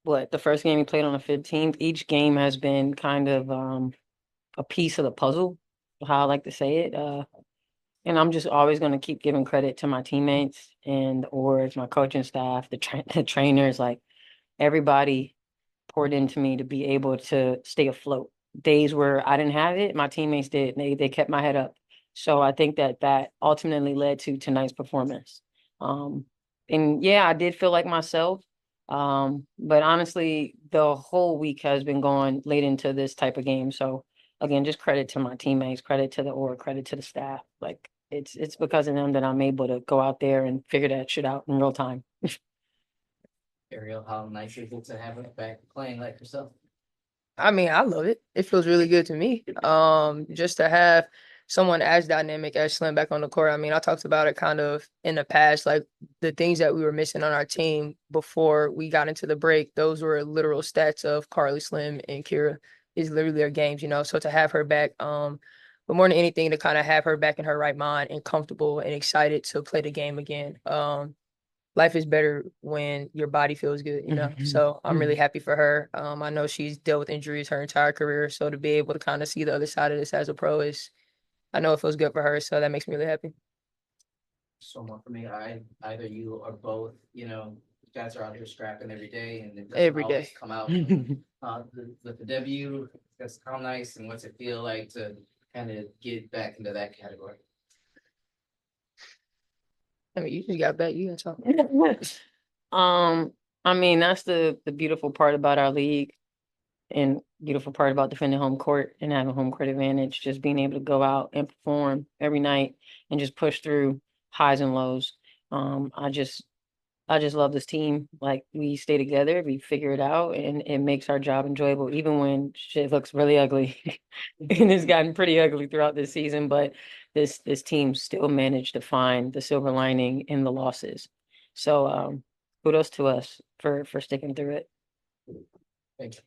the first game we played on the 15th. Each game has been kind of a piece of the puzzle, how I like to say it. And I'm just always going to keep giving credit to my teammates and the orgs, my coaching staff, the trainers, like everybody poured into me to be able to stay afloat. Days where I didn't have it, my teammates did. They kept my head up. So I think that ultimately led to tonight's performance. Um, and yeah, I did feel like myself. But honestly, the whole week has been going late into this type of game. So again, just credit to my teammates, credit to the org, credit to the staff. Like it's because of them that I'm able to go out there and figure that shit out in real time. Ariel, how nice is it to have her back playing like yourself? I mean, I love it. It feels really good to me. Just to have someone as dynamic as Slim back on the court. I mean, I talked about it kind of in the past, like the things that we were missing on our team before we got into the break. Those were literal stats of Carly, Slim, and Kira. Is literally their games, you know. So to have her back, but more than anything, to kind of have her back in her right mind and comfortable and excited to play the game again. Life is better when your body feels good, you know. So I'm really happy for her. I know she's dealt with injuries her entire career, so to be able to kind of see the other side of this as a pro is, I know it feels good for her. So that makes me really happy. So much for me. Either you or both, you guys are out here scrapping every day and it doesn't Every always day. come out. With the W, that's how nice and what's it feel like to kind of get back into that category? I mean, you just got back. You got to talk. Um, I mean, that's the beautiful part about our league and beautiful part about defending home court and having home court advantage, just being able to go out and perform every night and just push through highs and lows. I just love this team. Like we stay together, we figure it out, and it makes our job enjoyable, even when shit looks really ugly. And it's gotten pretty ugly throughout this season, but this team still managed to find the silver lining in the losses. So kudos to us for sticking through it. Thank you.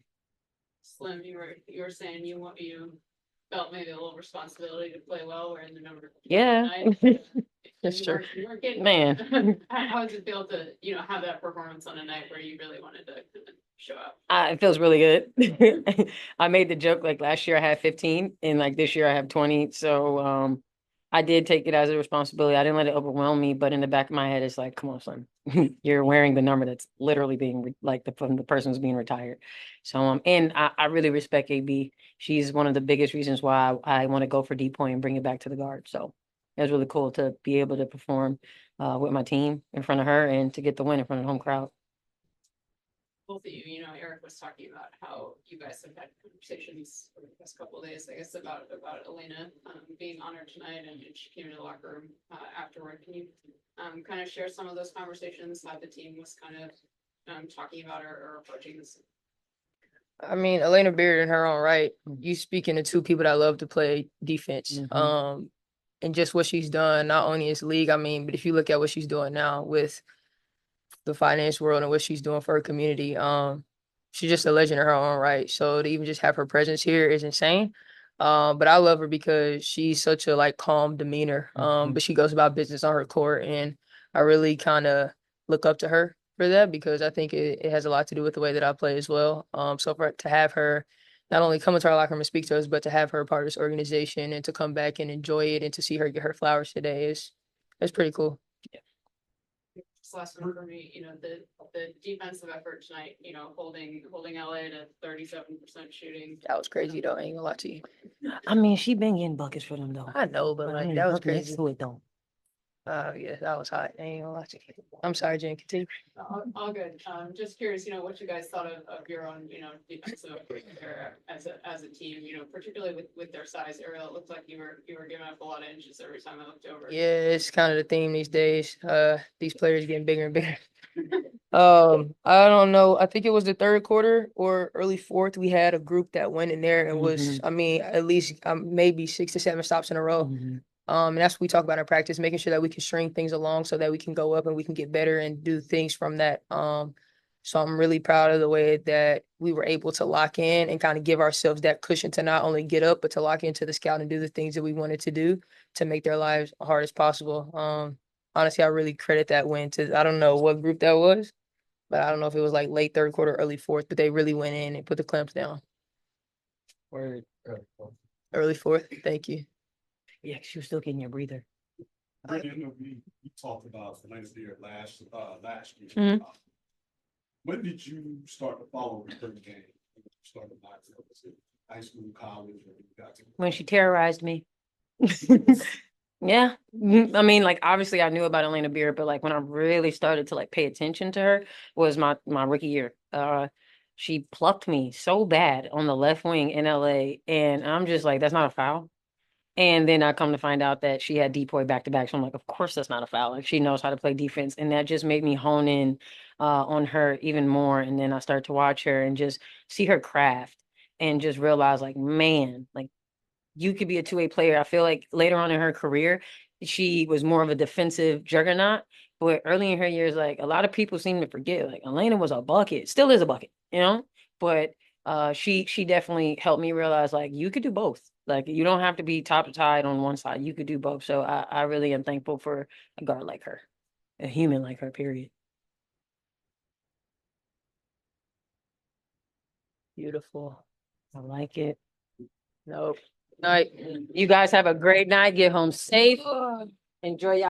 Slim, you were saying you felt maybe a little responsibility to play well. We're in the number Yeah. tonight. That's true. You weren't getting Man. how does it feel to have that performance on a night where you really wanted to show up? It feels really good. I made the joke like last year I had 15 and like this year I have 20. So I did take it as a responsibility. I didn't let it overwhelm me, but in the back of my head it's like, come on, son. You're wearing the number that's literally being like the person's being retired. So and I really respect AB. She's one of the biggest reasons why I want to go for D point and bring it back to the guard. So it was really cool to be able to perform with my team in front of her and to get the win in front of the home crowd. Both of you, Eric was talking about how you guys have had conversations over the past couple of days, I guess, about Alana being honored tonight, and she came into the locker room afterward. Can you kind of share some of those conversations, how the team was kind of talking about or approaching this? I mean, Elena Beard in her own right, you speaking to two people that love to play defense. And just what she's done, not only in this league, I mean, but if you look at what she's doing now with the finance world and what she's doing for her community, she's just a legend in her own right. So to even just have her presence here is insane. But I love her because she's such a like calm demeanor. But she goes about business on her court, and I really kind of look up to her for that because I think it has a lot to do with the way that I play as well. So for to have her not only come into our locker room and speak to us, but to have her part of this organization and to come back and enjoy it and to see her get her flowers today is pretty cool. This last one for me, the defensive effort tonight, holding LA to 37% shooting. That was crazy though. I ain't gonna lie to you. I mean, she been getting buckets for them though. I know, but I like mean, that was nothing next crazy. to it though. Yeah, that was hot. I ain't gonna lie to you. I'm sorry, Jen. Continue. All good. Just curious, what you guys thought of your own, defensive effort there as a team, particularly with their size. Ariel, it looked like you were giving up a lot of inches every time I looked over. Yeah, it's kind of the theme these days. These players getting bigger and bigger. I don't know. I think it was the third quarter or early fourth. We had a group that went in there and was, I mean, at least maybe 6 to 7 stops in a row. And that's what we talk about in practice, making sure that we can string things along so that we can go up and we can get better and do things from that. So I'm really proud of the way that we were able to lock in and kind of give ourselves that cushion to not only get up, but to lock into the scout and do the things that we wanted to do to make their lives hard as possible. Honestly, I really credit that win to, I don't know what group that was, but I don't know if it was like late third quarter, early fourth, but they really went in and put the clamps down. Word. Early fourth. Thank you. Yeah, she was still getting your breather. Brittney, I know we talked about Elena Beard last year. Mhm. When did you start to follow her game? When did you start to watch her? Was it high school, college, or you got to? When she terrorized me. Yeah. I mean, like obviously I knew about Elena Beard, but like when I really started to like pay attention to her was my rookie year. She plucked me so bad on the left wing in LA, and I'm just like, that's not a foul. And then I come to find out that she had depoy back to back. So I'm like, of course that's not a foul. Like she knows how to play defense. And that just made me hone in on her even more. And then I start to watch her and just see her craft and just realize like, man, like you could be a two-way player. I feel like later on in her career, she was more of a defensive juggernaut. But early in her years, like a lot of people seem to forget, like Elena was a bucket, still is a bucket, you know? But she definitely helped me realize like you could do both. Like you don't have to be top to tied on one side. You could do both. So I really am thankful for a guard like her, a human like her, period. Beautiful. I like it. Nope. Night. You guys have a great night. Get home safe. Enjoy your